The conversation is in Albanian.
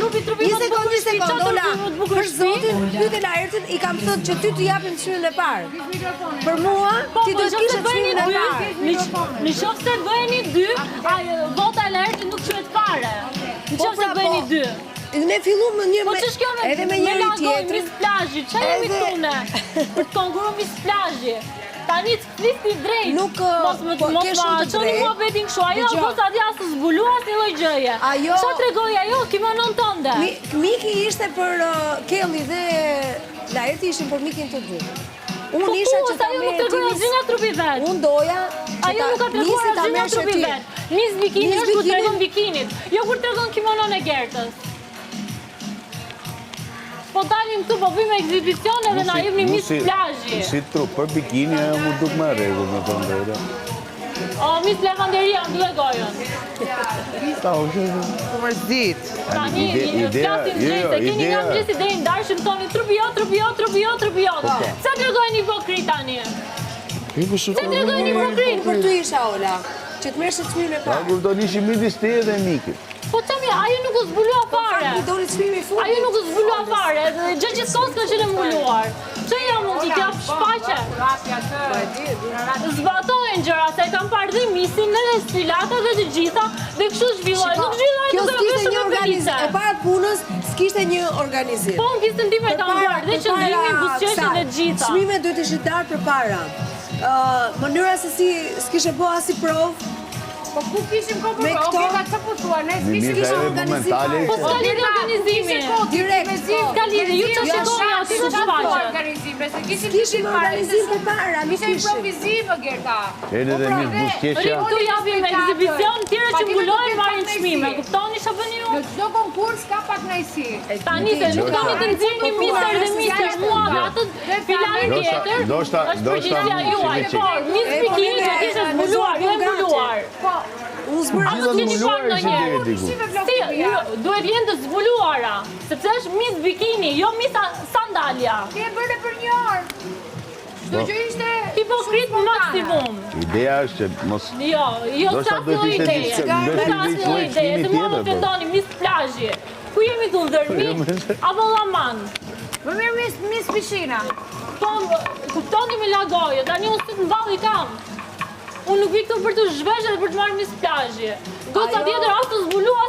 Një sekond, Ola. Për zotin, pyetje Laertin, i kam thënë që ty të japim çmimën e parë. Për mua, ti do të kishe çmimën e parë. Në qoftë se bëheni dy, vota e Laertit nuk quhet fare. Në qoftë se bëheni dy. Ne filluam edhe me njëri tjetrin. Mis plazhi, çfarë jemi këtu ne? Për të konkuruar mis plazhi. Tani të flisni drejt. Nuk mos ma çoni muhabetin kështu. Ajo goca dia së zbulua si lloj gjëje. Çfarë tregoi ajo kimonon tënde? Miki ishte për Kelli dhe Laerti ishin për Mikin të dy. Unë isha që ta merr ti nga trupi vet. Unë doja ajo nuk ka treguar asgjë nga trupi vet. Nis bikini është kur tregon bikinit, jo kur tregon kimonon e Gertës. Po dalim këtu, po bëjmë ekzibicione dhe na jepni mis plazhi. Si trup, për bikini ajo mu duk me rregull, me thënë drejtë. O, mis lavanderia, mbyle gojën. Ta u shë. Ku mërzit. Tani, flasim drejtë, keni nga mëgjesi dhe i ndarëshim toni trupi jo. Sa të regojnë hipokrit tani? Sa të regojnë hipokrit? Për ty isha, Ola, që të merrsh çmimën e parë. Kur do nishim midis teje dhe Mikit. Po çami, ajo nuk u zbulua fare. Ajo nuk u zbulua fare, gjë gjithkohës ka qenë mbuluar. Çe ja mund t'i jap shfaqe? Zbatohen gjëra, se kam parë dhe misin dhe stilata dhe të gjitha, dhe kështu zhvilloi. Nuk zhvilloi kjo s'kishte një organizim. E para punës s'kishte një organizim. Po, në pjesën time kam bërë dhe qëndrimin, buzëqeshjen dhe të gjitha. Çmimet duhet ishin darë përpara. Mënyra se si s'kishe bë as si provë. Po ku kishim kohë për objekta që po thua, ne s'kishim organizim. Po s'ka lidhje organizimi. Direkt. S'ka lidhje, ju që shikoni aty në shfaqe. Organizime, se kishim organizim përpara, kishim improvizim, Gerta. Edhe dhe mis buzëqeshja. Këtu japim ekzibicion tjera që mbulojnë marrin çmime. Kuptoni ç'a bëni ju? Në çdo konkurs ka pak kënaqësi. Tani se nuk doni të nxjerrni mister dhe mister mua atë filan tjetër. Doshta juaj, por mis bikini do të ishte zbuluar, jo e mbuluar. Gjithë zbuluar ishë deri diku. Duhet jenë të zbuluara, sepse është mis bikini, jo mis sandalja. Ti e bërë për një orë. Çdo gjë ishte hipokrit maksimum. Ideja është që mos... Jo, sa asnjë ideje. Sa asnjë ideje, se mua më pretendoni mis plazhi. Ku jemi tu ndërmi? Apo llaman? Më mirë mis piscina. Po, kuptoni me lagoje, tani unë si të mballi kam. Unë nuk vi këtu për të zhvesh dhe për të marrë mis plazhi. Goca tjetër as të zbulua